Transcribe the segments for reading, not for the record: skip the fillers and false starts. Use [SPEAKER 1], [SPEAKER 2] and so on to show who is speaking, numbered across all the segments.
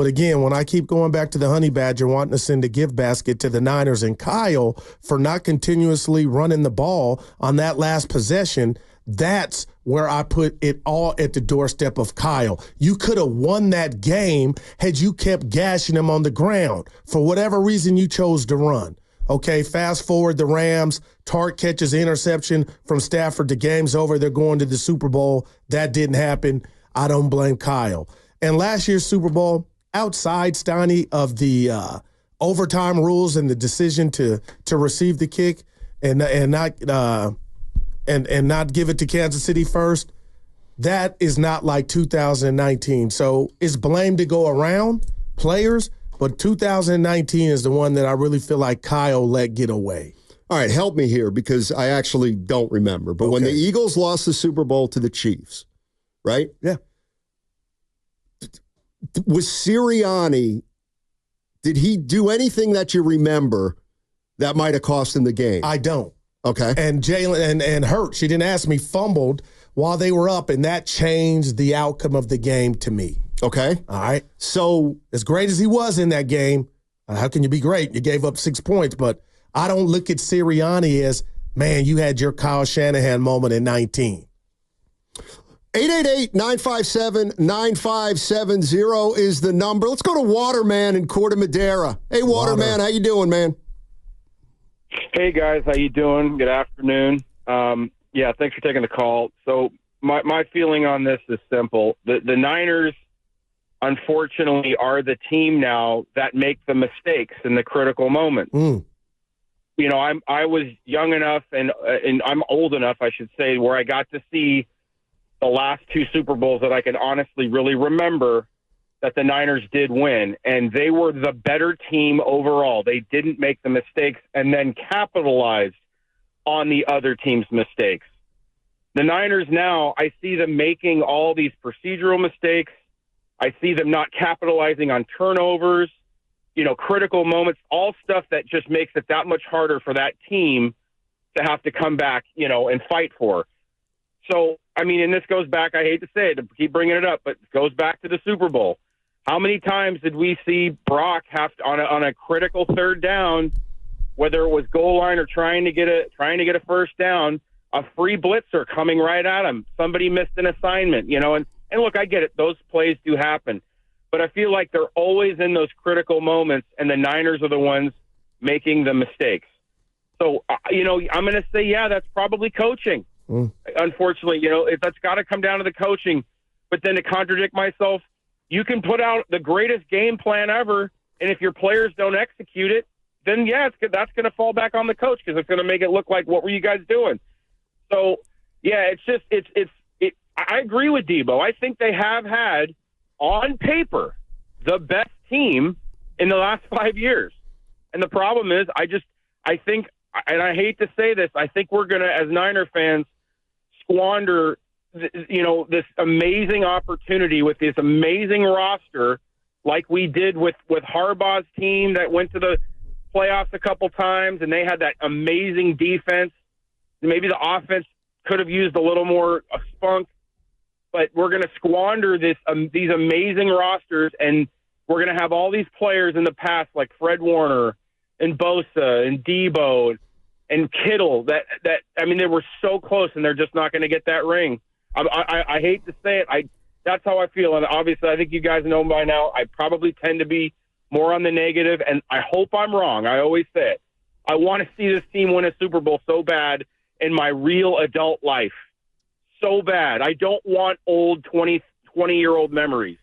[SPEAKER 1] But again, when I keep going back to the Honey Badger wanting to send a gift basket to the Niners and Kyle for not continuously running the ball on that last possession, that's where I put it all at the doorstep of Kyle. You could have won that game had you kept gashing him on the ground for whatever reason you chose to run. Okay, fast forward the Rams. Tartt catches the interception from Stafford. The game's over. They're going to the Super Bowl. That didn't happen. I don't blame Kyle. And last year's Super Bowl, outside, Steiny, of the overtime rules and the decision to receive the kick and not give it to Kansas City first, that is not like 2019. So it's blame to go around players, but 2019 is the one that I really feel like Kyle let get away.
[SPEAKER 2] All right, help me here because I actually don't remember. But when the Eagles lost the Super Bowl to the Chiefs, right?
[SPEAKER 1] Yeah.
[SPEAKER 2] Was Sirianni, did he do anything that you remember that might have cost him the game?
[SPEAKER 1] I don't.
[SPEAKER 2] Okay.
[SPEAKER 1] And Jalen and Hurt, she didn't ask me, fumbled while they were up, and that changed the outcome of the game to me.
[SPEAKER 2] Okay.
[SPEAKER 1] All right.
[SPEAKER 2] So
[SPEAKER 1] as great as he was in that game, how can you be great? You gave up 6 points, but I don't look at Sirianni as, man, you had your Kyle Shanahan moment in 19.
[SPEAKER 2] 888-957-9570 is the number. Let's go to Waterman in Corte Madera. Hey, Waterman, how you doing, man?
[SPEAKER 3] Hey, guys. How you doing? Good afternoon. Yeah, thanks for taking the call. So my feeling on this is simple. The Niners, unfortunately, are the team now that make the mistakes in the critical moments. You know, I was young enough and I'm old enough, I should say, where I got to see the last two Super Bowls that I can honestly really remember that the Niners did win, and they were the better team overall. They didn't make the mistakes and then capitalized on the other team's mistakes. The Niners now, I see them making all these procedural mistakes. I see them not capitalizing on turnovers, you know, critical moments, all stuff that just makes it that much harder for that team to have to come back, you know, and fight for. So, I mean, and this goes back, I hate to say it, to keep bringing it up, but it goes back to the Super Bowl. How many times did we see Brock have to, on a critical third down, whether it was goal line or trying to get a first down, a free blitzer coming right at him? Somebody missed an assignment, you know, and look, I get it. Those plays do happen, but I feel like they're always in those critical moments, and the Niners are the ones making the mistakes. So, you know, I'm going to say, yeah, that's probably coaching. Unfortunately, you know, that's got to come down to the coaching. But then to contradict myself, you can put out the greatest game plan ever, and if your players don't execute it, then yeah, that's going to fall back on the coach because it's going to make it look like, what were you guys doing? So yeah, I agree with Debo. I think they have had on paper the best team in the last 5 years, and the problem is, I think, and I hate to say this, I think we're going to, as Niner fans, squander, you know, this amazing opportunity with this amazing roster, like we did with Harbaugh's team that went to the playoffs a couple times, and they had that amazing defense. Maybe the offense could have used a little more spunk, but we're going to squander these amazing rosters, and we're going to have all these players in the past like Fred Warner and Bosa and Debo and Kittle that I mean, they were so close, and they're just not going to get that ring. I hate to say it. That's how I feel. And obviously, I think you guys know by now, I probably tend to be more on the negative, and I hope I'm wrong. I always say it. I want to see this team win a Super Bowl so bad in my real adult life. So bad. I don't want old 20-year-old memories.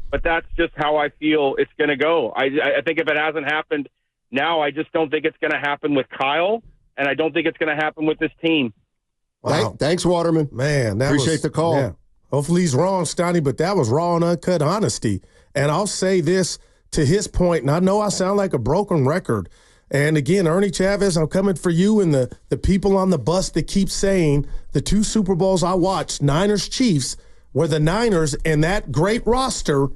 [SPEAKER 3] But that's just how I feel it's going to go. I think if it hasn't happened now, I just don't think it's going to happen with Kyle, and I don't think it's going to happen with this team.
[SPEAKER 2] Wow. Thanks, Waterman.
[SPEAKER 1] Man,
[SPEAKER 2] appreciate the call.
[SPEAKER 1] Yeah. Hopefully he's wrong, Steiny, but that was raw and uncut honesty. And I'll say this to his point, and I know I sound like a broken record. And again, Ernie Chavez, I'm coming for you and the people on the bus that keep saying the two Super Bowls I watched, Niners-Chiefs, where the Niners and that great roster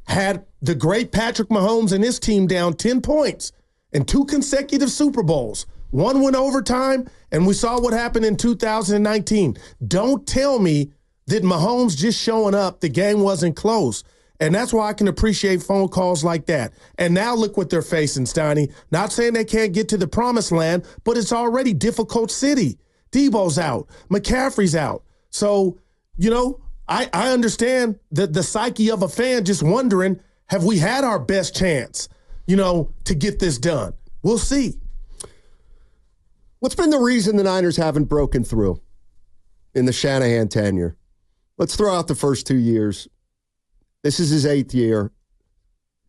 [SPEAKER 1] had the great Patrick Mahomes and his team down 10 points in two consecutive Super Bowls. One went overtime, and we saw what happened in 2019. Don't tell me that Mahomes just showing up, the game wasn't close. And that's why I can appreciate phone calls like that. And now look what they're facing, Steiny. Not saying they can't get to the promised land, but it's already difficult city. Debo's out. McCaffrey's out. So, I understand the psyche of a fan just wondering, have we had our best chance, to get this done? We'll see.
[SPEAKER 2] What's been the reason the Niners haven't broken through in the Shanahan tenure? Let's throw out the first 2 years. This is his 8th year.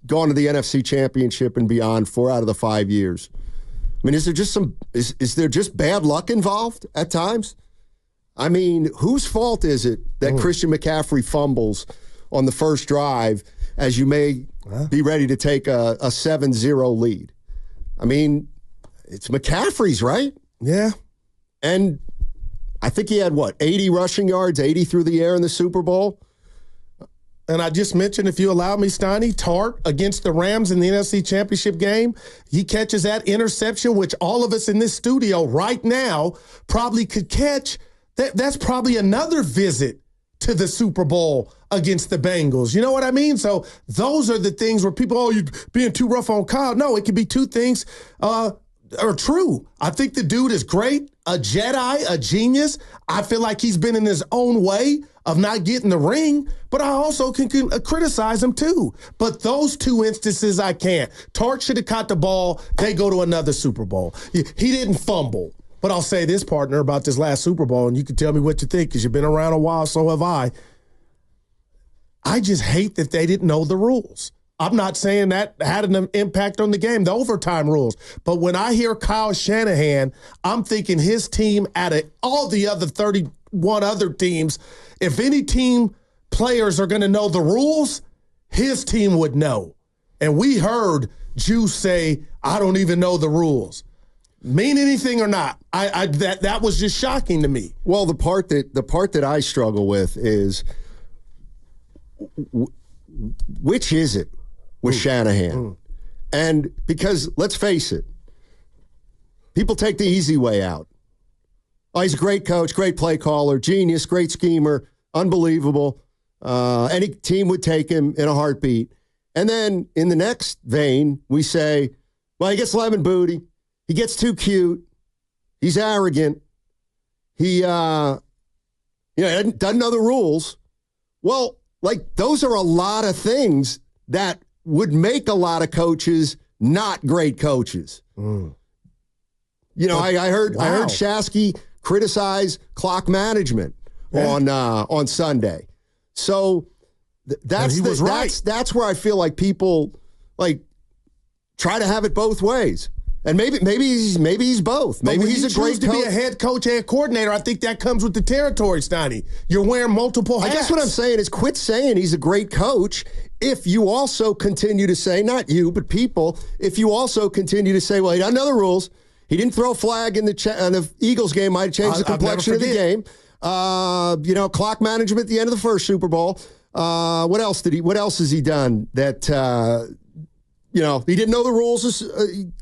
[SPEAKER 2] Gone to the NFC Championship and beyond 4 out of the 5 years. I mean, is there just bad luck involved at times? I mean, whose fault is it that Christian McCaffrey fumbles on the first drive as you may be ready to take a 7-0 lead? I mean, it's McCaffrey's, right?
[SPEAKER 1] Yeah.
[SPEAKER 2] And I think he had, 80 rushing yards, 80 through the air in the Super Bowl?
[SPEAKER 1] And I just mentioned, if you allow me, Steiny, Tart against the Rams in the NFC Championship game, he catches that interception, which all of us in this studio right now probably could catch. That's probably another visit to the Super Bowl against the Bengals. You know what I mean? So those are the things where people, you're being too rough on Kyle. No, it could be two things are true. I think the dude is great, a Jedi, a genius. I feel like he's been in his own way of not getting the ring, but I also can criticize him too. But those two instances I can't. Tart should have caught the ball. They go to another Super Bowl. He didn't fumble. But I'll say this, partner, about this last Super Bowl, and you can tell me what you think because you've been around a while, so have I. I just hate that they didn't know the rules. I'm not saying that had an impact on the game, the overtime rules. But when I hear Kyle Shanahan, I'm thinking his team out of all the other 31 other teams, if any team players are going to know the rules, his team would know. And we heard Juice say, I don't even know the rules. Mean anything or not, that was just shocking to me.
[SPEAKER 2] Well, the part that I struggle with is which is it with Shanahan? And because let's face it, people take the easy way out. Oh, he's a great coach, great play caller, genius, great schemer, unbelievable. Any team would take him in a heartbeat. And then in the next vein, we say, well, he gets lemon booty. He gets too cute. He's arrogant. He doesn't know the rules. Well, those are a lot of things that would make a lot of coaches not great coaches. I heard Shasky criticize clock management on Sunday. So that's where I feel like people try to have it both ways. And maybe he's both. Maybe he's a great coach.
[SPEAKER 1] To be a head coach and coordinator, I think that comes with the territory, Steiny. You're wearing multiple hats.
[SPEAKER 2] I guess what I'm saying is quit saying he's a great coach if you also continue to say, not you, but people, if you also continue to say, well, he doesn't know the rules. He didn't throw a flag in the Eagles game, might have changed the complexion of the game. Clock management at the end of the first Super Bowl. What else has he done that he didn't know the rules,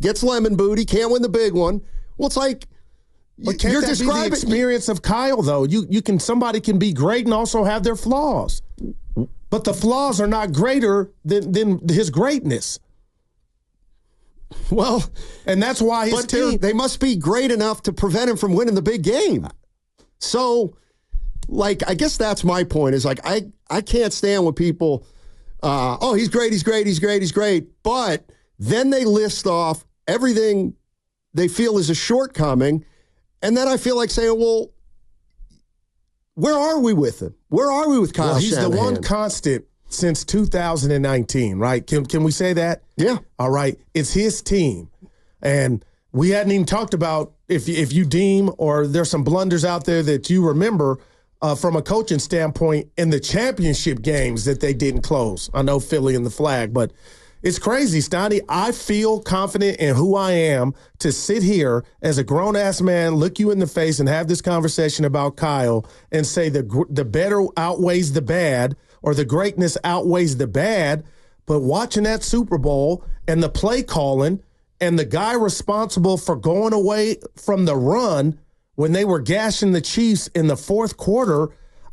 [SPEAKER 2] gets lemon booty, can't win the big one. Well, it's like,
[SPEAKER 1] but can't that be the experience of Kyle, though? Somebody can be great and also have their flaws. But the flaws are not greater than his greatness.
[SPEAKER 2] Well,
[SPEAKER 1] and that's why his team,
[SPEAKER 2] they must be great enough to prevent him from winning the big game. So, I guess that's my point is I can't stand when people he's great. But then they list off everything they feel is a shortcoming. And then I feel like saying, well, where are we with him? Where are we with Kyle
[SPEAKER 1] He's
[SPEAKER 2] Shanahan?
[SPEAKER 1] The one constant since 2019, right? Can we say that?
[SPEAKER 2] Yeah.
[SPEAKER 1] All right. It's his team. And we hadn't even talked about if you deem or there's some blunders out there that you remember from a coaching standpoint in the championship games that they didn't close. I know Philly and the flag, but it's crazy, Steiny. I feel confident in who I am to sit here as a grown-ass man, look you in the face and have this conversation about Kyle and say the better outweighs the bad or the greatness outweighs the bad. But watching that Super Bowl and the play calling and the guy responsible for going away from the run when they were gashing the Chiefs in the fourth quarter,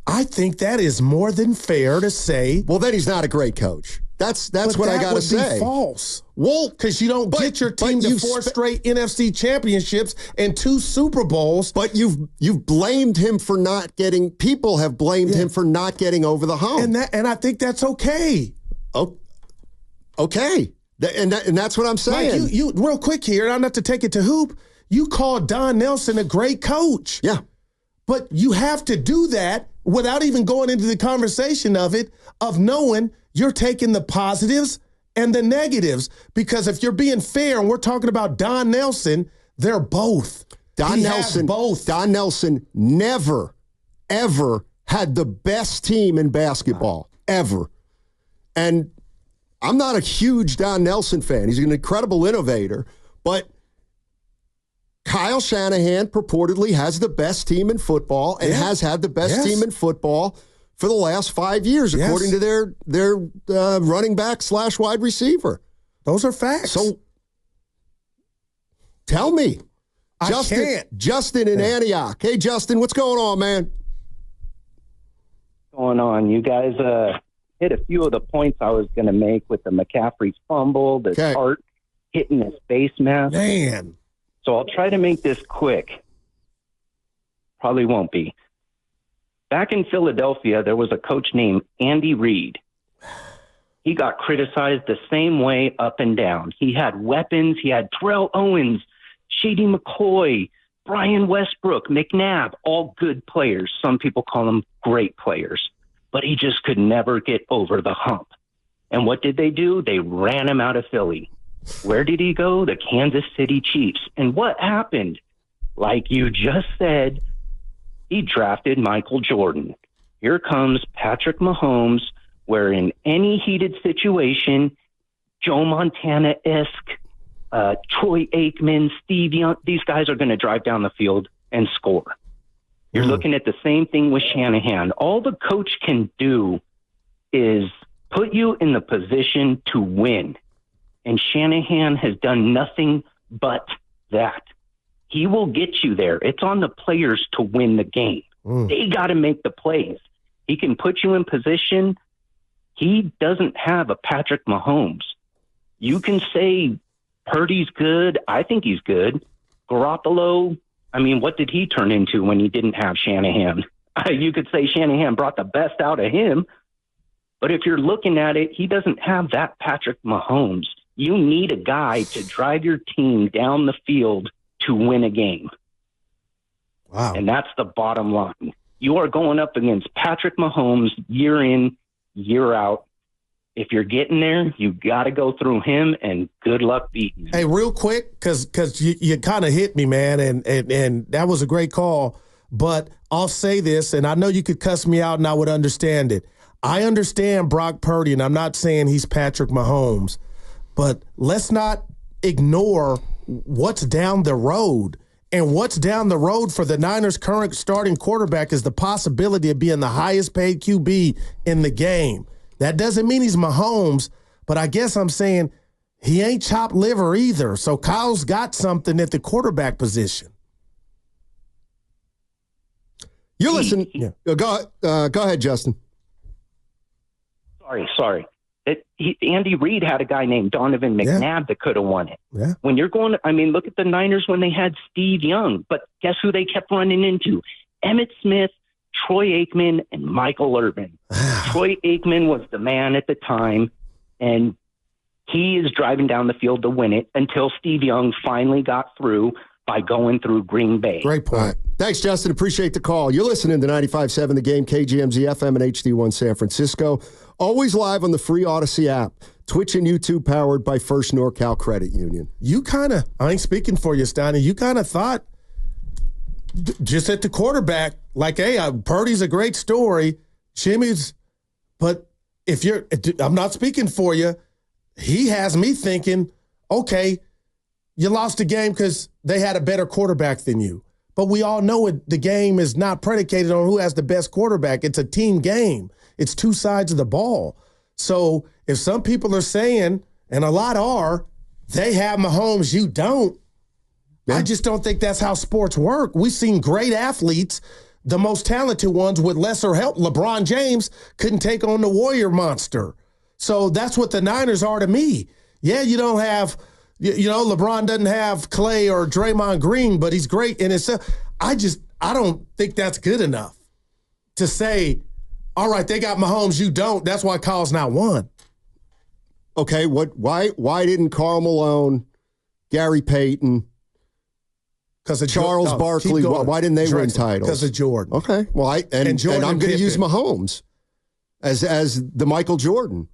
[SPEAKER 1] I think that is more than fair to say.
[SPEAKER 2] Well, then he's not a great coach. That's what I got to say.
[SPEAKER 1] That would be false.
[SPEAKER 2] Well,
[SPEAKER 1] because you don't get your team to 4 straight NFC championships and 2 Super Bowls.
[SPEAKER 2] But you've blamed him for not getting. People have blamed him for not getting over the hump,
[SPEAKER 1] and I think that's okay.
[SPEAKER 2] Oh, okay, and that's what I'm saying.
[SPEAKER 1] Mike, you real quick here. I'm not to take it to hoop. You called Don Nelson a great coach.
[SPEAKER 2] Yeah,
[SPEAKER 1] but you have to do that without even going into the conversation of knowing you're taking the positives and the negatives. Because if you're being fair and we're talking about Don Nelson, they're both. Don Nelson never, ever had the best team in basketball, ever. And I'm not a huge Don Nelson fan. He's an incredible innovator. But Kyle Shanahan purportedly has the best team in football and has had the best team in football for the last 5 years, according to their running back / wide receiver. Those are facts.
[SPEAKER 2] So tell me. Justin in Antioch. Hey, Justin, what's going on, man?
[SPEAKER 4] Going on? You guys hit a few of the points I was going to make with the McCaffrey fumble, the Hart hitting his face mask.
[SPEAKER 1] Man.
[SPEAKER 4] So I'll try to make this quick. Probably won't be. Back in Philadelphia, there was a coach named Andy Reid. He got criticized the same way up and down. He had weapons. He had Terrell Owens, Shady McCoy, Brian Westbrook, McNabb, all good players. Some people call them great players. But he just could never get over the hump. And what did they do? They ran him out of Philly. Where did he go? The Kansas City Chiefs. And what happened? Like you just said, he drafted Michael Jordan. Here comes Patrick Mahomes, where in any heated situation, Joe Montana-esque, Troy Aikman, Steve Young, these guys are going to drive down the field and score. You're looking at the same thing with Shanahan. All the coach can do is put you in the position to win. And Shanahan has done nothing but that. He will get you there. It's on the players to win the game. They got to make the plays. He can put you in position. He doesn't have a Patrick Mahomes. You can say Purdy's good. I think he's good. Garoppolo, I mean, what did he turn into when he didn't have Shanahan? You could say Shanahan brought the best out of him. But if you're looking at it, he doesn't have that Patrick Mahomes. You need a guy to drive your team down the field to win a game.
[SPEAKER 1] Wow.
[SPEAKER 4] And that's the bottom line. You are going up against Patrick Mahomes year in, year out. If you're getting there, you got to go through him, and good luck beating him.
[SPEAKER 1] Hey, real quick, because you kind of hit me, man, and that was a great call. But I'll say this, and I know you could cuss me out and I would understand it. I understand Brock Purdy, and I'm not saying he's Patrick Mahomes, but let's not ignore what's down the road. And what's down the road for the Niners' current starting quarterback is the possibility of being the highest paid QB in the game. That doesn't mean he's Mahomes, but I guess I'm saying he ain't chopped liver either. So Kyle's got something at the quarterback position.
[SPEAKER 2] You're listening. Go ahead, Justin.
[SPEAKER 4] Sorry. Andy Reid had a guy named Donovan McNabb that could have won it.
[SPEAKER 1] Yeah.
[SPEAKER 4] When you're going, look at the Niners when they had Steve Young, but guess who they kept running into? Emmitt Smith, Troy Aikman, and Michael Irvin. Troy Aikman was the man at the time, and he is driving down the field to win it until Steve Young finally got through by going through Green Bay.
[SPEAKER 1] Great point.
[SPEAKER 2] Right. Thanks, Justin. Appreciate the call. You're listening to 95.7 The Game, KGMZ FM and HD1 San Francisco. Always live on the free Odyssey app. Twitch and YouTube powered by First NorCal Credit Union.
[SPEAKER 1] You kind of, I ain't speaking for you, Steiny, you kind of thought just at the quarterback, like, hey, Purdy's a great story. Jimmy's, but I'm not speaking for you. He has me thinking, okay, you lost the game because they had a better quarterback than you. But we all know the game is not predicated on who has the best quarterback. It's a team game. It's two sides of the ball. So if some people are saying, and a lot are, they have Mahomes, you don't, I just don't think that's how sports work. We've seen great athletes the most talented ones with lesser help. LeBron James couldn't take on the Warrior monster. So that's what the Niners are to me. Yeah, you don't have, LeBron doesn't have Clay or Draymond Green, but he's great. And I don't think that's good enough to say, all right, they got Mahomes, you don't. That's why Kyle's not one.
[SPEAKER 2] Okay, why didn't Karl Malone, Gary Payton, Charles Barkley, why didn't they win titles?
[SPEAKER 1] Because of Jordan.
[SPEAKER 2] Okay, well, and I'm going to use Mahomes as the Michael Jordan.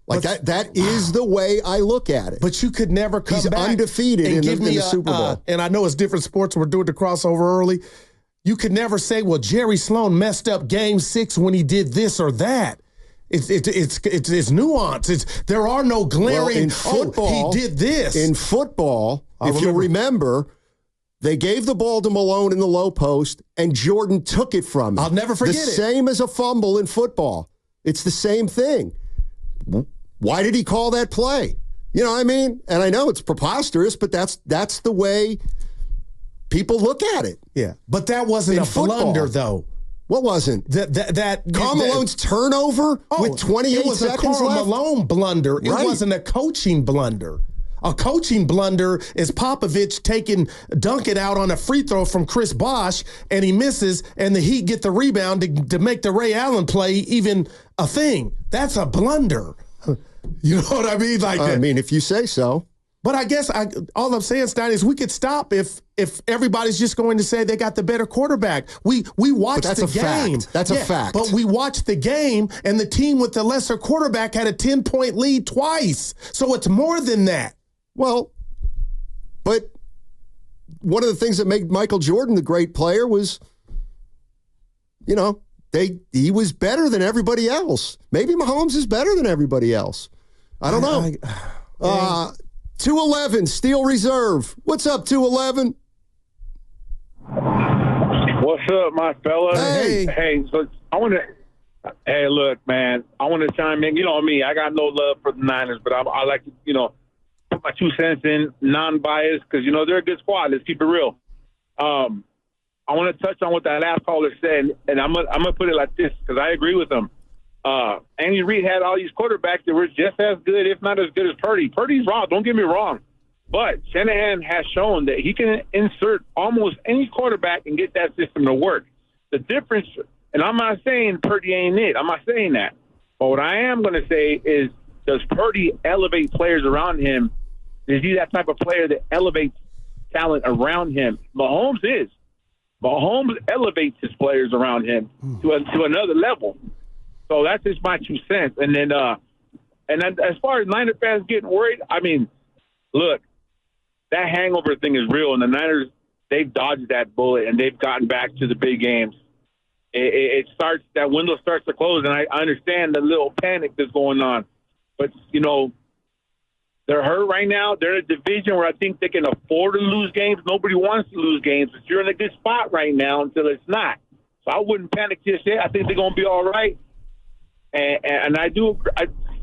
[SPEAKER 2] Like that is the way I look at it.
[SPEAKER 1] But you could never come back.
[SPEAKER 2] He's undefeated in the Super Bowl.
[SPEAKER 1] And I know it's different sports. We're doing the crossover early. You could never say, well, Jerry Sloan messed up Game 6 when he did this or that. It's nuance. There are no glaring,
[SPEAKER 2] in football,
[SPEAKER 1] he did this.
[SPEAKER 2] In football, if you remember, they gave the ball to Malone in the low post, and Jordan took it from him.
[SPEAKER 1] I'll never forget it.
[SPEAKER 2] The same as a fumble in football. It's the same thing. Why did he call that play? You know what I mean? And I know it's preposterous, but that's the way people look at it.
[SPEAKER 1] Yeah, but that wasn't a blunder, though.
[SPEAKER 2] What wasn't? Karl Malone's turnover with 28 seconds left?
[SPEAKER 1] It was a Karl Malone blunder. It wasn't a coaching blunder. A coaching blunder is Popovich dunking out on a free throw from Chris Bosh, and he misses, and the Heat get the rebound to make the Ray Allen play even a thing. That's a blunder. You know what I mean?
[SPEAKER 2] I mean, if you say so.
[SPEAKER 1] But I guess all I'm saying, Steiny, is we could stop if everybody's just going to say they got the better quarterback. We watched the game.
[SPEAKER 2] That's a fact.
[SPEAKER 1] But we watched the game, and the team with the lesser quarterback had a 10-point lead twice. So it's more than that.
[SPEAKER 2] Well, but one of the things that made Michael Jordan the great player was, he was better than everybody else. Maybe Mahomes is better than everybody else. I don't know. 211, Steel Reserve. What's up, 211?
[SPEAKER 5] What's up, my fella?
[SPEAKER 2] Hey.
[SPEAKER 5] So hey, look, man, I want to chime in. You know me, I got no love for the Niners, but I like to, put my 2 cents in, non-biased, because, they're a good squad. Let's keep it real. I want to touch on what that last caller said, and I'm gonna put it like this, because I agree with him. Andy Reid had all these quarterbacks that were just as good, if not as good as Purdy. Purdy's raw, don't get me wrong. But Shanahan has shown that he can insert almost any quarterback and get that system to work. The difference, and I'm not saying Purdy ain't it. I'm not saying that. But what I am going to say is, does Purdy elevate players around him? Is he that type of player that elevates talent around him? Mahomes is. Mahomes elevates his players around him to another level. So that's just my 2 cents. And then as far as Niner fans getting worried, I mean, look, that hangover thing is real, and the Niners, they've dodged that bullet, and they've gotten back to the big games. That window starts to close, and I understand the little panic that's going on. But, they're hurt right now. They're in a division where I think they can afford to lose games. Nobody wants to lose games, but you're in a good spot right now until it's not. So I wouldn't panic just yet. I think they're going to be all right. And I do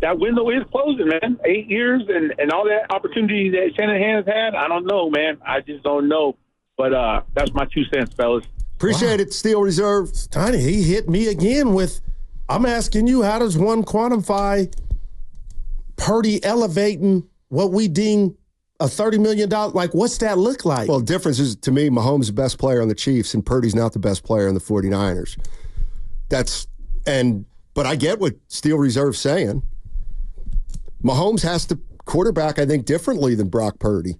[SPEAKER 5] that window is closing, man. 8 years and all that opportunity that Shanahan's had, I don't know, man. I just don't know. But that's my 2 cents, fellas.
[SPEAKER 2] Appreciate it, Steel Reserve.
[SPEAKER 1] Tiny, he hit me again with, I'm asking you, how does one quantify Purdy elevating what we deem a $30 million? Like, what's that look like?
[SPEAKER 2] Well, the difference is, to me, Mahomes is the best player on the Chiefs, and Purdy's not the best player on the 49ers. But I get what Steel Reserve's saying. Mahomes has to quarterback, I think, differently than Brock Purdy.